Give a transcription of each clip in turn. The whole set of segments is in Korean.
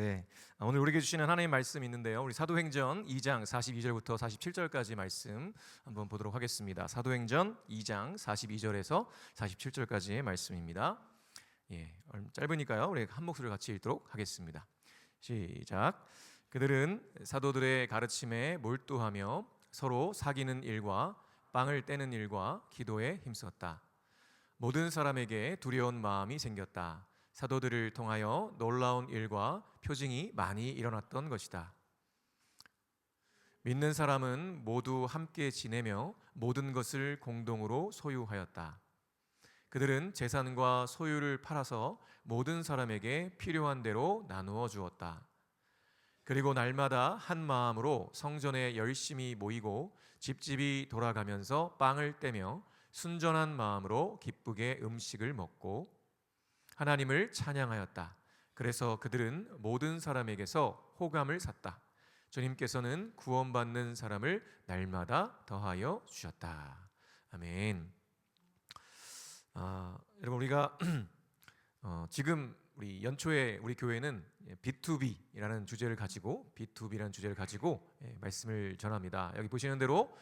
네, 오늘 우리에게 주시는 하나님의 말씀이 있는데요. 우리 사도행전 2장 42절부터 47절까지 말씀 한번 보도록 하겠습니다. 사도행전 2장 42절에서 47절까지의 말씀입니다. 짧으니까요. 우리 한 목소리를 같이 읽도록 하겠습니다. 시작. 그들은 사도들의 가르침에 몰두하며 서로 사귀는 일과 빵을 떼는 일과 기도에 힘썼다. 모든 사람에게 두려운 마음이 생겼다. 사도들을 통하여 놀라운 일과 표징이 많이 일어났던 것이다. 믿는 사람은 모두 함께 지내며 모든 것을 공동으로 소유하였다. 그들은 재산과 소유를 팔아서 모든 사람에게 필요한 대로 나누어 주었다. 그리고 날마다 한 마음으로 성전에 열심히 모이고 집집이 돌아가면서 빵을 떼며 순전한 마음으로 기쁘게 음식을 먹고 하나님을 찬양하였다. 그래서 그들은 모든 사람에게서 호감을 샀다. 주님께서는 구원받는 사람을 날마다 더하여 주셨다. 아멘. 여러분, 우리가 지금 우리 연초에 우리 교회는 B2B라는 주제를 가지고 말씀을 전합니다. 여기 보시는 대로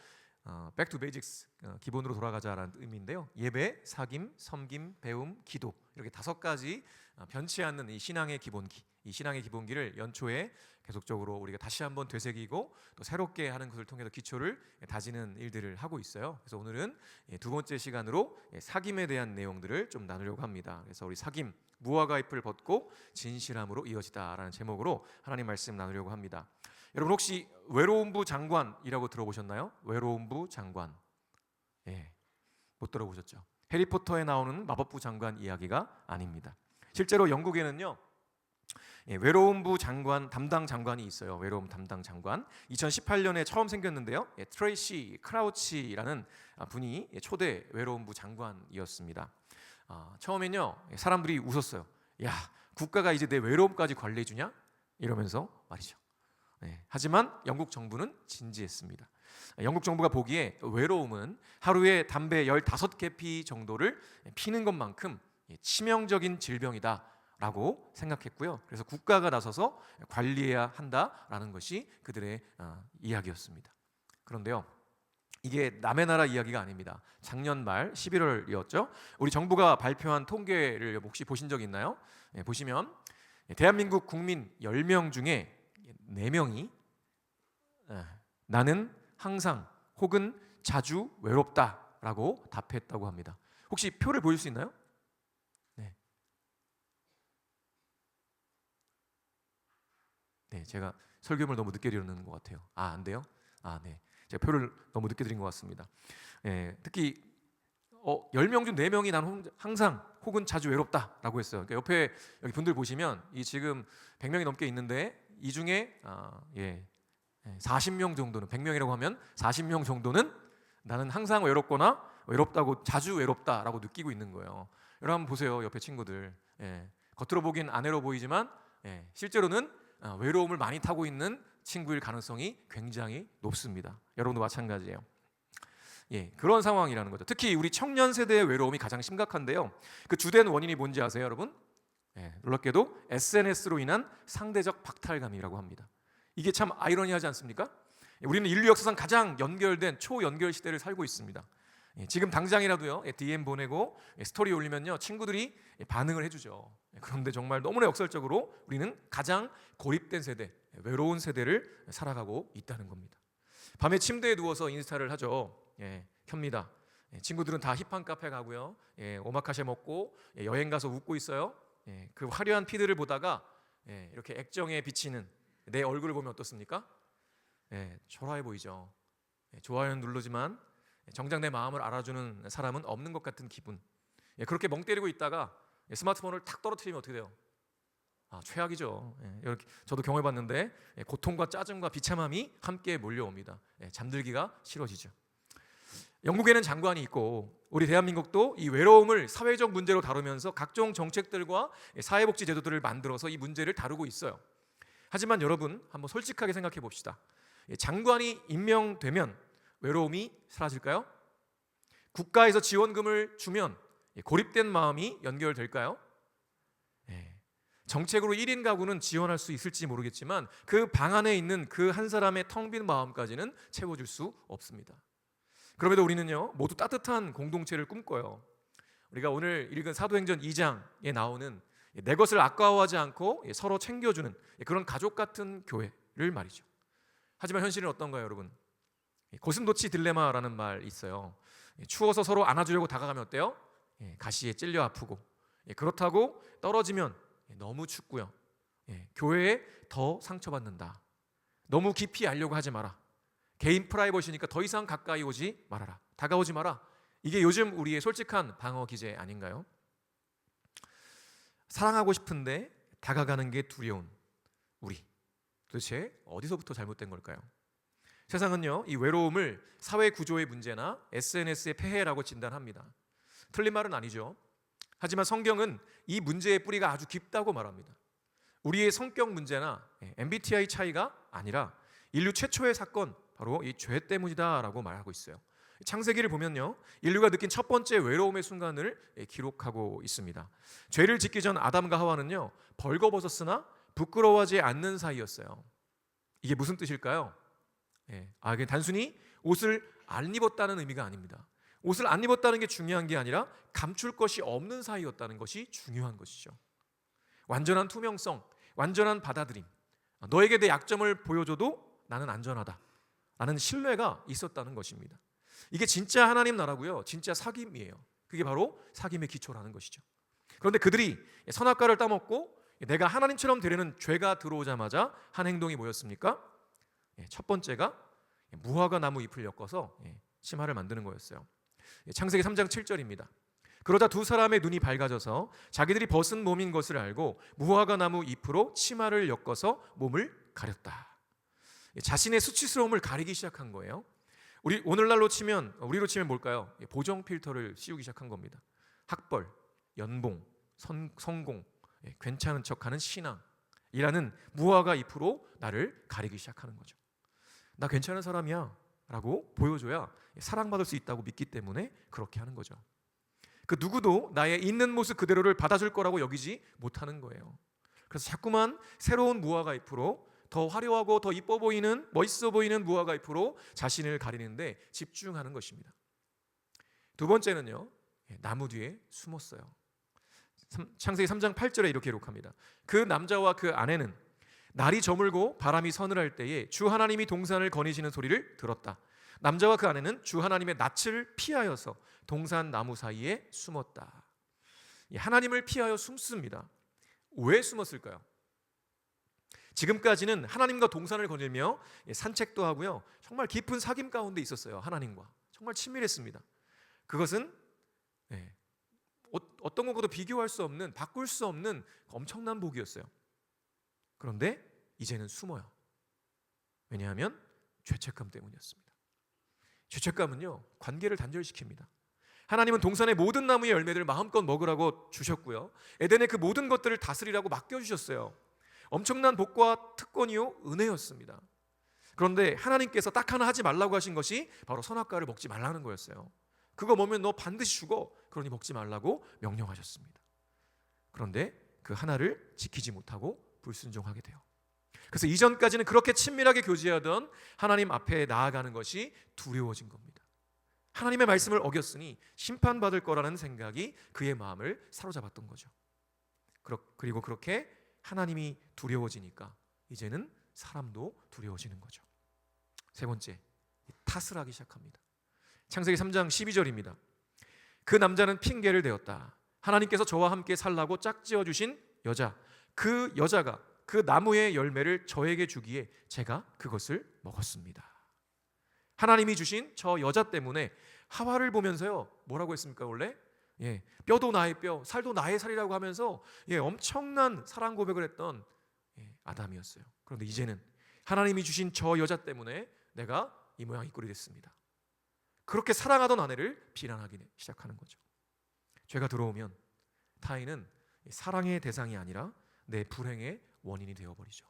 Back to Basics, 기본으로 돌아가자라는 의미인데요. 예배, 사귐, 섬김, 배움, 기도, 이렇게 5가지 변치 않는 이 신앙의 기본기를 연초에 계속적으로 우리가 다시 한번 되새기고 또 새롭게 하는 것을 통해서 기초를 다지는 일들을 하고 있어요. 그래서 오늘은 두 번째 시간으로 사귐에 대한 내용들을 좀 나누려고 합니다. 그래서 우리 사귐, 무화과 잎을 벗고 진실함으로 이어지다라는 제목으로 하나님 말씀 나누려고 합니다. 여러분, 혹시 외로움부 장관이라고 들어보셨나요? 외로움부 장관. 못 들어보셨죠? 해리포터에 나오는 마법부 장관 이야기가 아닙니다. 실제로 영국에는요, 외로움부 장관 담당 장관이 있어요. 외로움 담당 장관. 2018년에 처음 생겼는데요. 트레이시 크라우치라는 분이 초대 외로움부 장관이었습니다. 처음엔요, 사람들이 웃었어요. 야, 국가가 이제 내 외로움까지 관리해 주냐? 이러면서 말이죠. 하지만 영국 정부는 진지했습니다. 영국 정부가 보기에 외로움은 하루에 담배 15개 피 정도를 피는 것만큼 치명적인 질병이다 라고 생각했고요. 그래서 국가가 나서서 관리해야 한다라는 것이 그들의 이야기였습니다. 그런데요, 이게 남의 나라 이야기가 아닙니다. 작년 말 11월이었죠. 우리 정부가 발표한 통계를 혹시 보신 적 있나요? 보시면 대한민국 국민 10명 중에 4명이 나는 항상 혹은 자주 외롭다라고 답했다고 합니다. 혹시 표를 보일 수 있나요? 네, 제가 설교를 너무 늦게 드리는 것 같아요. 안 돼요? 네, 제가 표를 너무 늦게 드린 것 같습니다. 특히 10명 중 4명이 난 항상 혹은 자주 외롭다라고 했어요. 그러니까 옆에 여기 분들 보시면 이 지금 100명이 넘게 있는데 이 중에 40명 정도는, 100명이라고 하면 40명 정도는 나는 항상 외롭거나 외롭다고, 자주 외롭다라고 느끼고 있는 거예요. 여러분 한번 보세요. 옆에 친구들. 겉으로 보기엔 안 외로워 보이지만 실제로는 외로움을 많이 타고 있는 친구일 가능성이 굉장히 높습니다. 여러분도 마찬가지예요. 그런 상황이라는 거죠. 특히 우리 청년 세대의 외로움이 가장 심각한데요. 그 주된 원인이 뭔지 아세요, 여러분? 놀랍게도 SNS로 인한 상대적 박탈감이라고 합니다. 이게 참 아이러니하지 않습니까? 우리는 인류 역사상 가장 연결된 초연결 시대를 살고 있습니다. 지금 당장이라도요, DM 보내고 스토리 올리면요, 친구들이 반응을 해주죠. 그런데 정말 너무나 역설적으로 우리는 가장 고립된 세대, 외로운 세대를 살아가고 있다는 겁니다. 밤에 침대에 누워서 인스타를 하죠. 켭니다. 친구들은 다 힙한 카페 가고요, 오마카세 먹고 여행 가서 웃고 있어요. 그 화려한 피드를 보다가 이렇게 액정에 비치는 내 얼굴을 보면 어떻습니까? 초라해 보이죠. 좋아요는 누르지만 정작 내 마음을 알아주는 사람은 없는 것 같은 기분. 그렇게 멍 때리고 있다가 스마트폰을 탁 떨어뜨리면 어떻게 돼요? 최악이죠. 이렇게 저도 경험해봤는데 고통과 짜증과 비참함이 함께 몰려옵니다. 잠들기가 싫어지죠. 영국에는 장관이 있고 우리 대한민국도 이 외로움을 사회적 문제로 다루면서 각종 정책들과 사회복지 제도들을 만들어서 이 문제를 다루고 있어요. 하지만 여러분, 한번 솔직하게 생각해 봅시다. 장관이 임명되면 외로움이 사라질까요? 국가에서 지원금을 주면 고립된 마음이 연결될까요? 정책으로 1인 가구는 지원할 수 있을지 모르겠지만 그 방 안에 있는 그 한 사람의 텅 빈 마음까지는 채워줄 수 없습니다. 그럼에도 우리는요 모두 따뜻한 공동체를 꿈꿔요. 우리가 오늘 읽은 사도행전 2장에 나오는 내 것을 아까워하지 않고 서로 챙겨주는 그런 가족 같은 교회를 말이죠. 하지만 현실은 어떤가요, 여러분? 고슴도치 딜레마라는 말 있어요. 추워서 서로 안아주려고 다가가면 어때요? 가시에 찔려 아프고, 그렇다고 떨어지면 너무 춥고요. 교회에 더 상처받는다. 너무 깊이 알려고 하지 마라. 개인 프라이버시니까 더 이상 가까이 오지 말아라. 다가오지 마라. 이게 요즘 우리의 솔직한 방어 기제 아닌가요? 사랑하고 싶은데 다가가는 게 두려운 우리, 도대체 어디서부터 잘못된 걸까요? 세상은요 이 외로움을 사회 구조의 문제나 SNS의 폐해라고 진단합니다. 틀린 말은 아니죠. 하지만 성경은 이 문제의 뿌리가 아주 깊다고 말합니다. 우리의 성격 문제나 MBTI 차이가 아니라 인류 최초의 사건, 바로 이 죄 때문이다라고 말하고 있어요. 창세기를 보면요 인류가 느낀 첫 번째 외로움의 순간을 기록하고 있습니다. 죄를 짓기 전 아담과 하와는요 벌거벗었으나 부끄러워하지 않는 사이였어요. 이게 무슨 뜻일까요? 그게 단순히 옷을 안 입었다는 의미가 아닙니다. 옷을 안 입었다는 게 중요한 게 아니라 감출 것이 없는 사이였다는 것이 중요한 것이죠. 완전한 투명성, 완전한 받아들임, 너에게 내 약점을 보여줘도 나는 안전하다 라는 신뢰가 있었다는 것입니다. 이게 진짜 하나님 나라고요, 진짜 사귐이에요. 그게 바로 사귐의 기초라는 것이죠. 그런데 그들이 선악과를 따먹고 내가 하나님처럼 되려는 죄가 들어오자마자 한 행동이 뭐였습니까? 첫 번째가 무화과 나무 잎을 엮어서 치마를 만드는 거였어요. 창세기 3장 7절입니다. 그러자 두 사람의 눈이 밝아져서 자기들이 벗은 몸인 것을 알고 무화과 나무 잎으로 치마를 엮어서 몸을 가렸다. 자신의 수치스러움을 가리기 시작한 거예요. 오늘날로 치면, 우리로 치면 뭘까요? 보정 필터를 씌우기 시작한 겁니다. 학벌, 연봉, 성공, 괜찮은 척하는 신앙이라는 무화과 잎으로 나를 가리기 시작하는 거죠. 나 괜찮은 사람이야 라고 보여줘야 사랑받을 수 있다고 믿기 때문에 그렇게 하는 거죠. 그 누구도 나의 있는 모습 그대로를 받아줄 거라고 여기지 못하는 거예요. 그래서 자꾸만 새로운 무화과 잎으로 더 화려하고 더 이뻐 보이는, 멋있어 보이는 무화과 잎으로 자신을 가리는데 집중하는 것입니다. 두 번째는요, 나무 뒤에 숨었어요. 창세기 3장 8절에 이렇게 기록합니다. 그 남자와 그 아내는 날이 저물고 바람이 서늘할 때에 주 하나님이 동산을 거니시는 소리를 들었다. 남자와 그 아내는 주 하나님의 낯을 피하여서 동산 나무 사이에 숨었다. 하나님을 피하여 숨습니다. 왜 숨었을까요? 지금까지는 하나님과 동산을 거닐며 산책도 하고요, 정말 깊은 사귐 가운데 있었어요. 하나님과 정말 친밀했습니다. 그것은 어떤 것과도 비교할 수 없는, 바꿀 수 없는 엄청난 복이었어요. 그런데 이제는 숨어요. 왜냐하면 죄책감 때문이었습니다. 죄책감은요 관계를 단절시킵니다. 하나님은 동산의 모든 나무의 열매들을 마음껏 먹으라고 주셨고요, 에덴의 그 모든 것들을 다스리라고 맡겨주셨어요. 엄청난 복과 특권이요 은혜였습니다. 그런데 하나님께서 딱 하나 하지 말라고 하신 것이 바로 선악과를 먹지 말라는 거였어요. 그거 먹으면 너 반드시 죽어, 그러니 먹지 말라고 명령하셨습니다. 그런데 그 하나를 지키지 못하고 불순종하게 돼요. 그래서 이전까지는 그렇게 친밀하게 교제하던 하나님 앞에 나아가는 것이 두려워진 겁니다. 하나님의 말씀을 어겼으니 심판받을 거라는 생각이 그의 마음을 사로잡았던 거죠. 그리고 그렇게 하나님이 두려워지니까 이제는 사람도 두려워지는 거죠. 세 번째, 탓을 하기 시작합니다. 창세기 3장 12절입니다. 그 남자는 핑계를 대었다. 하나님께서 저와 함께 살라고 짝지어 주신 여자, 그 여자가 그 나무의 열매를 저에게 주기에 제가 그것을 먹었습니다. 하나님이 주신 저 여자 때문에 하와를 보면서요 뭐라고 했습니까? 원래 뼈도 나의 뼈, 살도 나의 살이라고 하면서 엄청난 사랑 고백을 했던 아담이었어요. 그런데 이제는 하나님이 주신 저 여자 때문에 내가 이 모양 이 꼴이 됐습니다. 그렇게 사랑하던 아내를 비난하기 시작하는 거죠. 죄가 들어오면 타인은 사랑의 대상이 아니라 내 불행의 원인이 되어버리죠.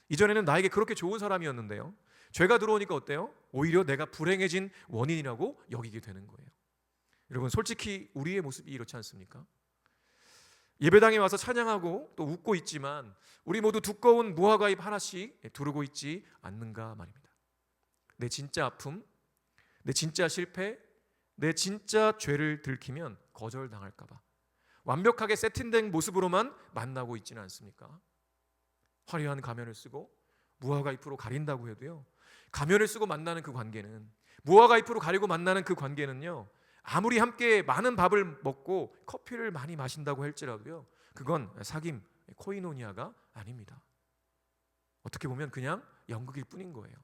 이전에는 나에게 그렇게 좋은 사람이었는데요, 죄가 들어오니까 어때요? 오히려 내가 불행해진 원인이라고 여기게 되는 거예요. 여러분 솔직히 우리의 모습이 이렇지 않습니까? 예배당에 와서 찬양하고 또 웃고 있지만 우리 모두 두꺼운 무화과잎 하나씩 두르고 있지 않는가 말입니다. 내 진짜 아픔, 내 진짜 실패, 내 진짜 죄를 들키면 거절당할까 봐 완벽하게 세팅된 모습으로만 만나고 있지는 않습니까? 화려한 가면을 쓰고 무화과잎으로 가린다고 해도요, 가면을 쓰고 만나는 그 관계는, 무화과잎으로 가리고 만나는 그 관계는요, 아무리 함께 많은 밥을 먹고 커피를 많이 마신다고 할지라도요, 그건 사귐, 코이노니아가 아닙니다. 어떻게 보면 그냥 연극일 뿐인 거예요.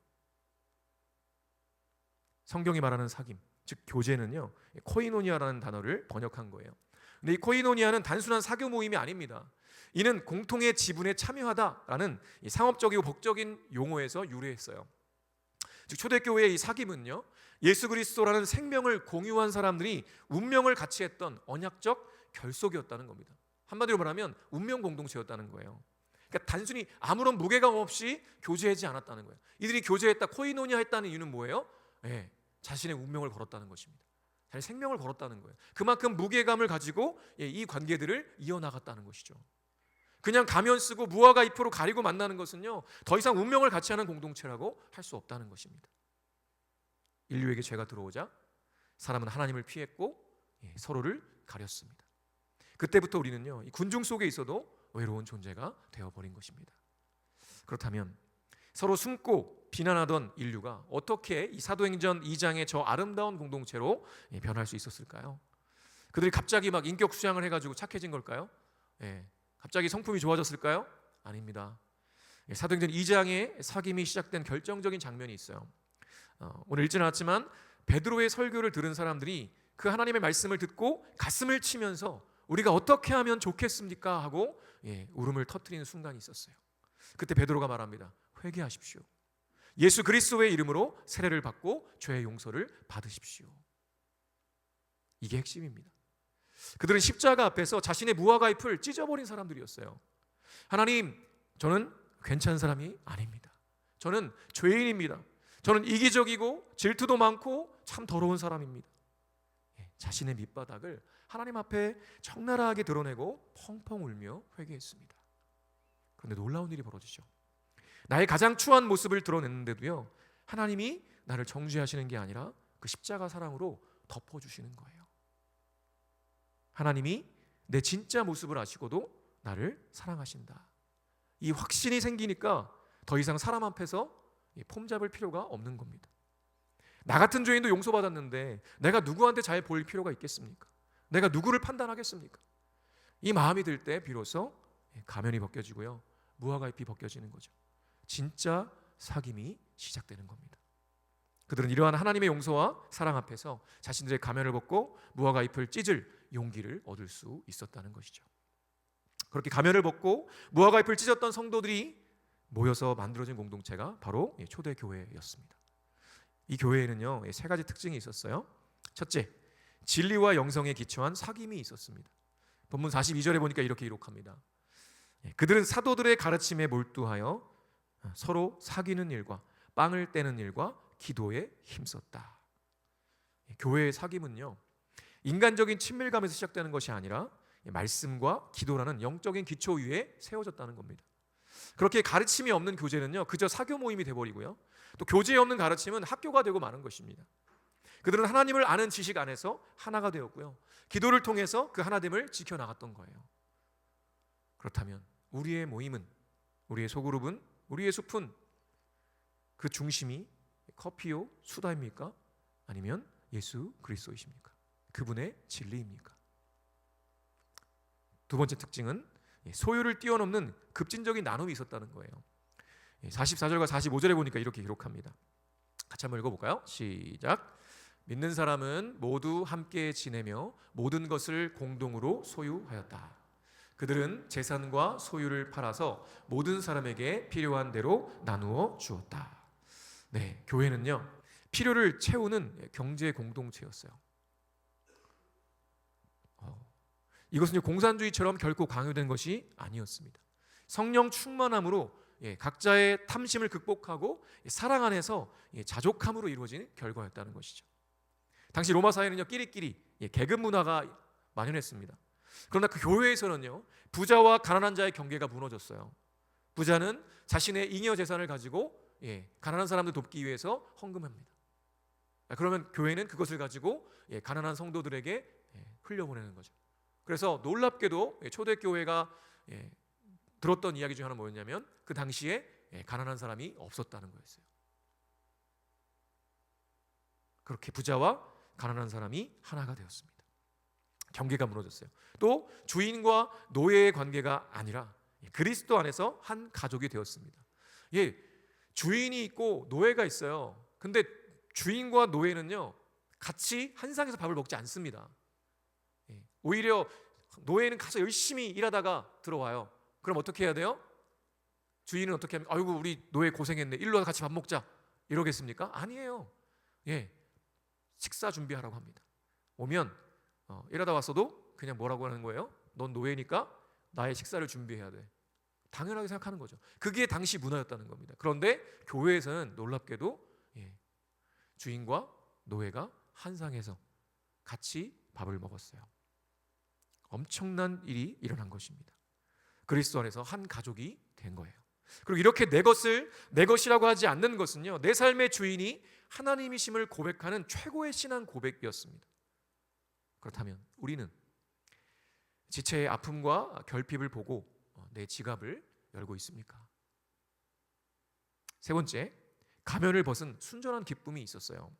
성경이 말하는 사귐, 즉 교제는요, 코이노니아라는 단어를 번역한 거예요. 근데 이 코이노니아는 단순한 사교 모임이 아닙니다. 이는 공통의 지분에 참여하다라는 이 상업적이고 법적인 용어에서 유래했어요. 즉 초대교회의 이 사귐은요, 예수 그리스도라는 생명을 공유한 사람들이 운명을 같이 했던 언약적 결속이었다는 겁니다. 한마디로 말하면 운명 공동체였다는 거예요. 그러니까 단순히 아무런 무게감 없이 교제하지 않았다는 거예요. 이들이 교제했다, 코이노니아 했다는 이유는 뭐예요? 자신의 운명을 걸었다는 것입니다. 자신의 생명을 걸었다는 거예요. 그만큼 무게감을 가지고 이 관계들을 이어나갔다는 것이죠. 그냥 가면 쓰고 무화과 잎으로 가리고 만나는 것은요, 더 이상 운명을 같이 하는 공동체라고 할 수 없다는 것입니다. 인류에게 죄가 들어오자 사람은 하나님을 피했고 서로를 가렸습니다. 그때부터 우리는요, 이 군중 속에 있어도 외로운 존재가 되어버린 것입니다. 그렇다면 서로 숨고 비난하던 인류가 어떻게 이 사도행전 2장의 저 아름다운 공동체로 변할 수 있었을까요? 그들이 갑자기 막 인격 수양을 해가지고 착해진 걸까요? 갑자기 성품이 좋아졌을까요? 아닙니다. 사도행전 2장의 사귐이 시작된 결정적인 장면이 있어요. 오늘 읽지는 않았지만 베드로의 설교를 들은 사람들이 그 하나님의 말씀을 듣고 가슴을 치면서 우리가 어떻게 하면 좋겠습니까? 하고 울음을 터뜨리는 순간이 있었어요. 그때 베드로가 말합니다. 회개하십시오. 예수 그리스도의 이름으로 세례를 받고 죄의 용서를 받으십시오. 이게 핵심입니다. 그들은 십자가 앞에서 자신의 무화과 잎을 찢어버린 사람들이었어요. 하나님, 저는 괜찮은 사람이 아닙니다. 저는 죄인입니다. 저는 이기적이고 질투도 많고 참 더러운 사람입니다. 자신의 밑바닥을 하나님 앞에 적나라하게 드러내고 펑펑 울며 회개했습니다. 그런데 놀라운 일이 벌어지죠. 나의 가장 추한 모습을 드러냈는데도요, 하나님이 나를 정죄하시는 게 아니라 그 십자가 사랑으로 덮어주시는 거예요. 하나님이 내 진짜 모습을 아시고도 나를 사랑하신다. 이 확신이 생기니까 더 이상 사람 앞에서 폼 잡을 필요가 없는 겁니다. 나 같은 죄인도 용서받았는데 내가 누구한테 잘 보일 필요가 있겠습니까? 내가 누구를 판단하겠습니까? 이 마음이 들 때 비로소 가면이 벗겨지고요, 무화과 잎이 벗겨지는 거죠. 진짜 사귐이 시작되는 겁니다. 그들은 이러한 하나님의 용서와 사랑 앞에서 자신들의 가면을 벗고 무화과 잎을 찢을 용기를 얻을 수 있었다는 것이죠. 그렇게 가면을 벗고 무화과 잎을 찢었던 성도들이 모여서 만들어진 공동체가 바로 초대교회였습니다. 이 교회에는요, 세 가지 특징이 있었어요. 첫째, 진리와 영성에 기초한 사귐이 있었습니다. 본문 42절에 보니까 이렇게 기록합니다. 그들은 사도들의 가르침에 몰두하여 서로 사귀는 일과 빵을 떼는 일과 기도에 힘썼다. 교회의 사귐은요, 인간적인 친밀감에서 시작되는 것이 아니라 말씀과 기도라는 영적인 기초 위에 세워졌다는 겁니다. 그렇게 가르침이 없는 교제는요, 그저 사교 모임이 돼버리고요, 또 교제 없는 가르침은 학교가 되고 마는 것입니다. 그들은 하나님을 아는 지식 안에서 하나가 되었고요, 기도를 통해서 그 하나됨을 지켜나갔던 거예요. 그렇다면 우리의 모임은, 우리의 소그룹은, 우리의 숲은 그 중심이 커피요, 수다입니까? 아니면 예수 그리스도이십니까? 그분의 진리입니까? 두 번째 특징은 소유를 뛰어넘는 급진적인 나눔이 있었다는 거예요. 44절과 45절에 보니까 이렇게 기록합니다. 같이 한번 읽어볼까요? 시작. 믿는 사람은 모두 함께 지내며 모든 것을 공동으로 소유하였다. 그들은 재산과 소유를 팔아서 모든 사람에게 필요한 대로 나누어 주었다. 네, 교회는요, 필요를 채우는 경제 공동체였어요. 이것은 공산주의처럼 결코 강요된 것이 아니었습니다. 성령 충만함으로 각자의 탐심을 극복하고 사랑 안에서 자족함으로 이루어진 결과였다는 것이죠. 당시 로마 사회는요, 끼리끼리 계급 문화가 만연했습니다. 그러나 그 교회에서는요, 부자와 가난한 자의 경계가 무너졌어요. 부자는 자신의 잉여 재산을 가지고 가난한 사람들 돕기 위해서 헌금합니다. 그러면 교회는 그것을 가지고 가난한 성도들에게 흘려보내는 거죠. 그래서 놀랍게도 초대교회가 들었던 이야기 중 하나 뭐였냐면 그 당시에 가난한 사람이 없었다는 거였어요. 그렇게 부자와 가난한 사람이 하나가 되었습니다. 경계가 무너졌어요. 또 주인과 노예의 관계가 아니라 그리스도 안에서 한 가족이 되었습니다. 주인이 있고 노예가 있어요. 근데 주인과 노예는요, 같이 한 상에서 밥을 먹지 않습니다. 오히려 노예는 가서 열심히 일하다가 들어와요. 그럼 어떻게 해야 돼요? 주인은 어떻게 하면 아이고 우리 노예 고생했네, 일로 와서 같이 밥 먹자 이러겠습니까? 아니에요. 식사 준비하라고 합니다. 오면 일하다 왔어도 그냥 뭐라고 하는 거예요? 넌 노예니까 나의 식사를 준비해야 돼. 당연하게 생각하는 거죠. 그게 당시 문화였다는 겁니다. 그런데 교회에서는 놀랍게도 주인과 노예가 한 상에서 같이 밥을 먹었어요. 엄청난 일이 일어난 것입니다. 그리스도 안에서 한 가족이 된 거예요. 그리고 이렇게 내 것을 내 것이라고 하지 않는 것은요, 내 삶의 주인이 하나님이심을 고백하는 최고의 신앙 고백이었습니다. 그렇다면 우리는 지체의 아픔과 결핍을 보고 내 지갑을 열고 있습니까? 세 번째, 가면을 벗은 순전한 기쁨이 있었어요.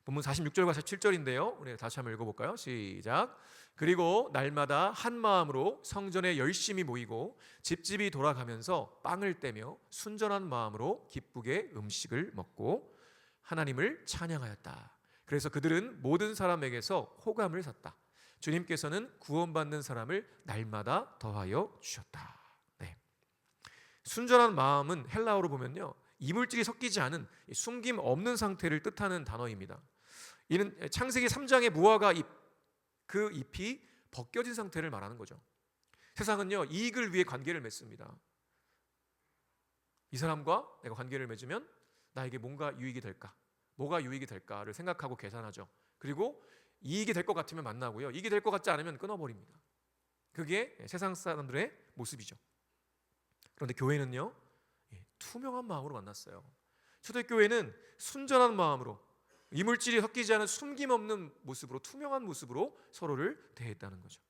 본문 46절과 47절인데요. 우리 다시 한번 읽어볼까요? 시작. 그리고 날마다 한 마음으로 성전에 열심히 모이고 집집이 돌아가면서 빵을 떼며 순전한 마음으로 기쁘게 음식을 먹고 하나님을 찬양하였다. 그래서 그들은 모든 사람에게서 호감을 샀다. 주님께서는 구원받는 사람을 날마다 더하여 주셨다. 순전한 마음은 헬라어로 보면요, 이물질이 섞이지 않은 숨김 없는 상태를 뜻하는 단어입니다. 이는 창세기 3장의 무화과 잎, 그 잎이 벗겨진 상태를 말하는 거죠. 세상은요, 이익을 위해 관계를 맺습니다. 이 사람과 내가 관계를 맺으면 나에게 뭔가 유익이 될까, 뭐가 유익이 될까를 생각하고 계산하죠. 그리고 이익이 될 것 같으면 만나고요, 이익이 될 것 같지 않으면 끊어버립니다. 그게 세상 사람들의 모습이죠. 그런데 교회는요, 투명한 마음으로 만났어요. 초대교회는 순전한 마음으로, 이물질이 섞이지 않은 숨김없는 모습으로, 투명한 모습으로 서로를 대했다는 거죠.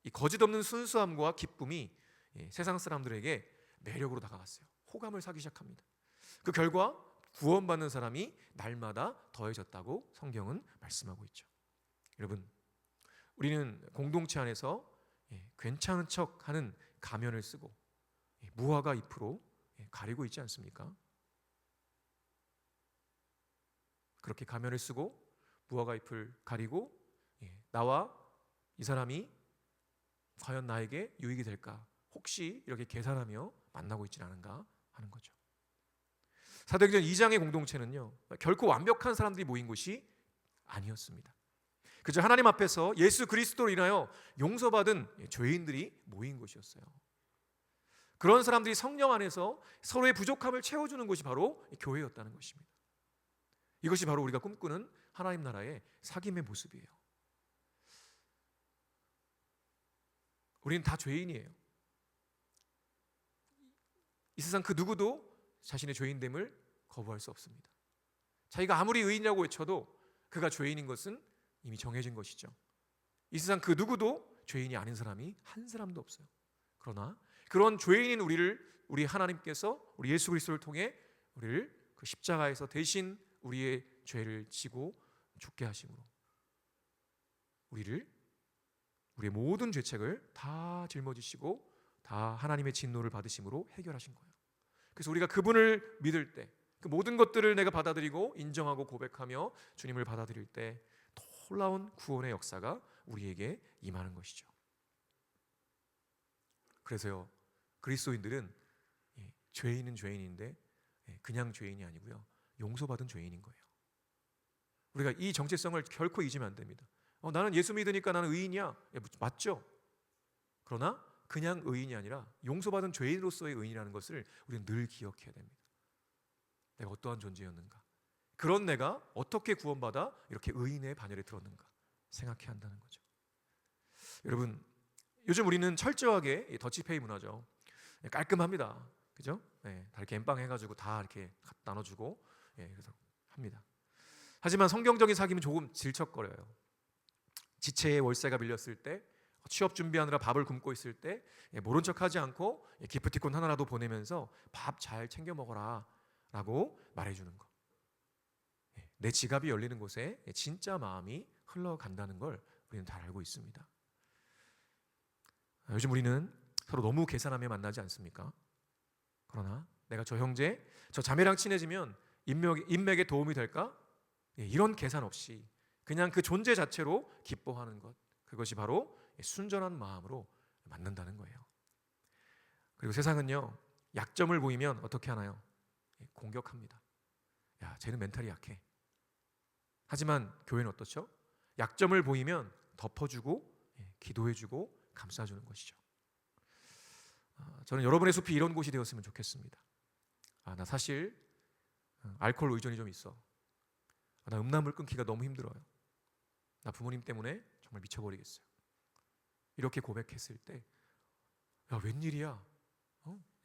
이 거짓없는 순수함과 기쁨이 세상 사람들에게 매력으로 다가갔어요. 호감을 사기 시작합니다. 그 결과 구원받는 사람이 날마다 더해졌다고 성경은 말씀하고 있죠. 여러분, 우리는 공동체 안에서 괜찮은 척하는 가면을 쓰고 무화과 잎으로 가리고 있지 않습니까? 그렇게 가면을 쓰고 무화과 잎을 가리고 나와 이 사람이 과연 나에게 유익이 될까, 혹시 이렇게 계산하며 만나고 있지 않은가 하는 거죠. 사도행전 2장의 공동체는요, 결코 완벽한 사람들이 모인 곳이 아니었습니다. 그저 하나님 앞에서 예수 그리스도로 인하여 용서받은 죄인들이 모인 곳이었어요. 그런 사람들이 성령 안에서 서로의 부족함을 채워주는 곳이 바로 교회였다는 것입니다. 이것이 바로 우리가 꿈꾸는 하나님 나라의 사귐의 모습이에요. 우리는 다 죄인이에요. 이 세상 그 누구도 자신의 죄인됨을 거부할 수 없습니다. 자기가 아무리 의인이라고 외쳐도 그가 죄인인 것은 이미 정해진 것이죠. 이 세상 그 누구도 죄인이 아닌 사람이 한 사람도 없어요. 그러나 그런 죄인인 우리 하나님께서 우리 예수 그리스도를 통해 우리를 그 십자가에서 대신 우리의 죄를 지고 죽게 하심으로 우리의 모든 죄책을 다 짊어지시고 다 하나님의 진노를 받으심으로 해결하신 거예요. 그래서 우리가 그분을 믿을 때, 그 모든 것들을 내가 받아들이고 인정하고 고백하며 주님을 받아들일 때 놀라운 구원의 역사가 우리에게 임하는 것이죠. 그래서요, 그리스도인들은 죄인은 죄인인데 그냥 죄인이 아니고요, 용서받은 죄인인 거예요. 우리가 이 정체성을 결코 잊으면 안 됩니다. 나는 예수 믿으니까 나는 의인이야. 맞죠? 그러나 그냥 의인이 아니라 용서받은 죄인으로서의 의인이라는 것을 우리는 늘 기억해야 됩니다. 내가 어떠한 존재였는가, 그런 내가 어떻게 구원받아 이렇게 의인의 반열에 들었는가 생각해야 한다는 거죠. 여러분, 요즘 우리는 철저하게 더치페이 문화죠. 깔끔합니다. 그죠? 다 이렇게 엠빵 해가지고 다 이렇게 나눠주고, 그래서 합니다. 하지만 성경적인 사귐은 조금 질척거려요. 지체의 월세가 밀렸을 때, 취업 준비하느라 밥을 굶고 있을 때 모른 척하지 않고 기프티콘 하나라도 보내면서 밥 잘 챙겨 먹어라 라고 말해주는 것. 내 지갑이 열리는 곳에 진짜 마음이 흘러간다는 걸 우리는 잘 알고 있습니다. 요즘 우리는 서로 너무 계산하며 만나지 않습니까? 그러나 내가 저 형제, 저 자매랑 친해지면 인맥에 도움이 될까? 이런 계산 없이 그냥 그 존재 자체로 기뻐하는 것, 그것이 바로 순전한 마음으로 만난다는 거예요. 그리고 세상은요, 약점을 보이면 어떻게 하나요? 공격합니다. 야, 쟤는 멘탈이 약해. 하지만 교회는 어떻죠? 약점을 보이면 덮어주고 기도해주고 감싸주는 것이죠. 저는 여러분의 숲이 이런 곳이 되었으면 좋겠습니다. 나 사실 알코올 의존이 좀 있어. 나 음란물 끊기가 너무 힘들어요. 나 부모님 때문에 정말 미쳐버리겠어요. 이렇게 고백했을 때, 야, 웬일이야?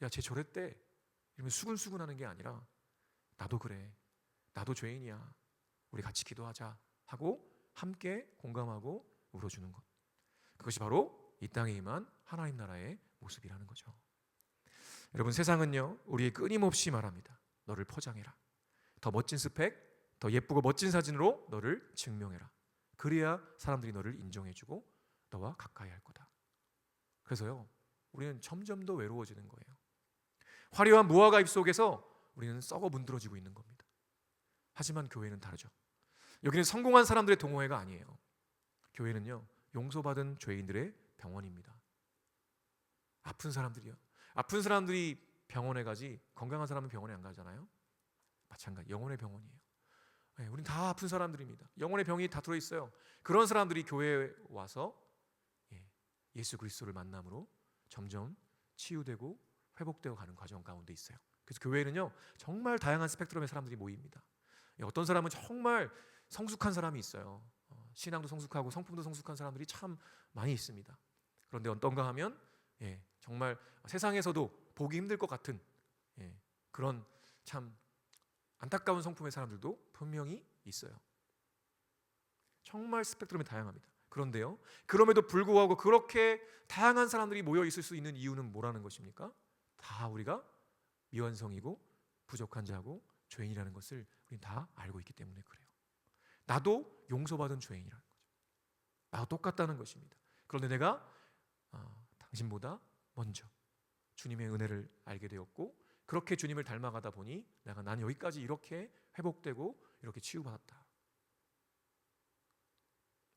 야, 쟤 저랬대. 이러면 수근수근하는 게 아니라, 나도 그래. 나도 죄인이야. 우리 같이 기도하자 하고 함께 공감하고 울어주는 것. 그것이 바로 이 땅에 임한 하나님 나라의 모습이라는 거죠. 여러분, 세상은요, 우리의 끊임없이 말합니다. 너를 포장해라. 더 멋진 스펙, 더 예쁘고 멋진 사진으로 너를 증명해라. 그래야 사람들이 너를 인정해주고 너와 가까이 할 거다. 그래서요, 우리는 점점 더 외로워지는 거예요. 화려한 무화과 잎 속에서 우리는 썩어 문드러지고 있는 겁니다. 하지만 교회는 다르죠. 여기는 성공한 사람들의 동호회가 아니에요. 교회는요, 용서받은 죄인들의 병원입니다. 아픈 사람들이요. 아픈 사람들이 병원에 가지 건강한 사람은 병원에 안 가잖아요. 마찬가지, 영혼의 병원이에요. 우린 다 아픈 사람들입니다. 영혼의 병이 다 들어있어요. 그런 사람들이 교회에 와서 예수 그리스도를 만남으로 점점 치유되고 회복되어 가는 과정 가운데 있어요. 그래서 교회는요, 정말 다양한 스펙트럼의 사람들이 모입니다. 어떤 사람은 정말 성숙한 사람이 있어요. 신앙도 성숙하고 성품도 성숙한 사람들이 참 많이 있습니다. 그런데 어떤가 하면 정말 세상에서도 보기 힘들 것 같은 그런 참 안타까운 성품의 사람들도 분명히 있어요. 정말 스펙트럼이 다양합니다. 그런데요, 그럼에도 불구하고 그렇게 다양한 사람들이 모여 있을 수 있는 이유는 뭐라는 것입니까? 다 우리가 미완성이고 부족한 자고 죄인이라는 것을 우리는 다 알고 있기 때문에 그래요. 나도 용서받은 죄인이라는 거죠. 나도 똑같다는 것입니다. 그런데 내가 당신보다 먼저 주님의 은혜를 알게 되었고, 그렇게 주님을 닮아가다 보니 난 여기까지 이렇게 회복되고 이렇게 치유받았다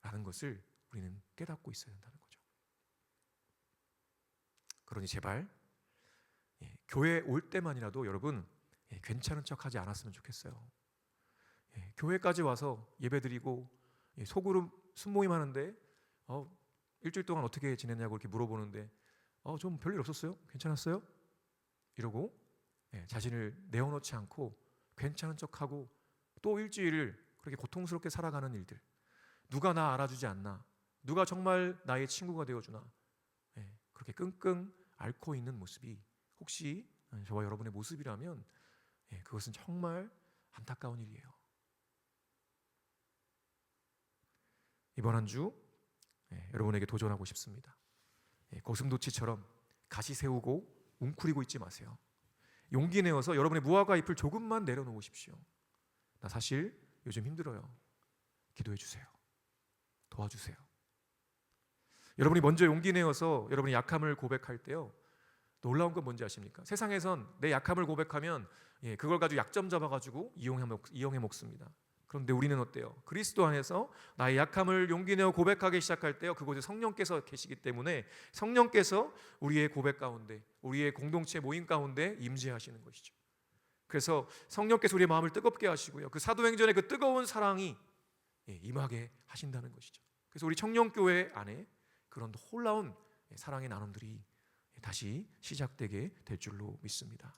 라는 것을 우리는 깨닫고 있어야 한다는 거죠. 그러니 제발 교회 올 때만이라도 여러분 괜찮은 척하지 않았으면 좋겠어요. 교회까지 와서 예배드리고 소그룹 순모임 하는데 일주일 동안 어떻게 지냈냐고 이렇게 물어보는데 좀 별일 없었어요? 괜찮았어요? 이러고 자신을 내어놓지 않고 괜찮은 척하고 또 일주일을 그렇게 고통스럽게 살아가는 일들, 누가 나 알아주지 않나, 누가 정말 나의 친구가 되어주나, 그렇게 끙끙 앓고 있는 모습이 혹시 저와 여러분의 모습이라면 그것은 정말 안타까운 일이에요. 이번 한 주 여러분에게 도전하고 싶습니다. 고슴도치처럼 가시 세우고 웅크리고 있지 마세요. 용기 내어서 여러분의 무화과 잎을 조금만 내려놓으십시오. 나 사실 요즘 힘들어요. 기도해 주세요. 도와주세요. 여러분이 먼저 용기 내어서 여러분의 약함을 고백할 때요, 놀라운 건 뭔지 아십니까? 세상에선 내 약함을 고백하면 그걸 가지고 약점 잡아가지고 이용해 먹습니다. 그런데 우리는 어때요? 그리스도 안에서 나의 약함을 용기 내어 고백하기 시작할 때요, 그곳에 성령께서 계시기 때문에 성령께서 우리의 고백 가운데, 우리의 공동체 모임 가운데 임재하시는 것이죠. 그래서 성령께서 우리의 마음을 뜨겁게 하시고요, 그 사도행전의 그 뜨거운 사랑이 임하게 하신다는 것이죠. 그래서 우리 청년교회 안에 그런 놀라운 사랑의 나눔들이 다시 시작되게 될 줄로 믿습니다.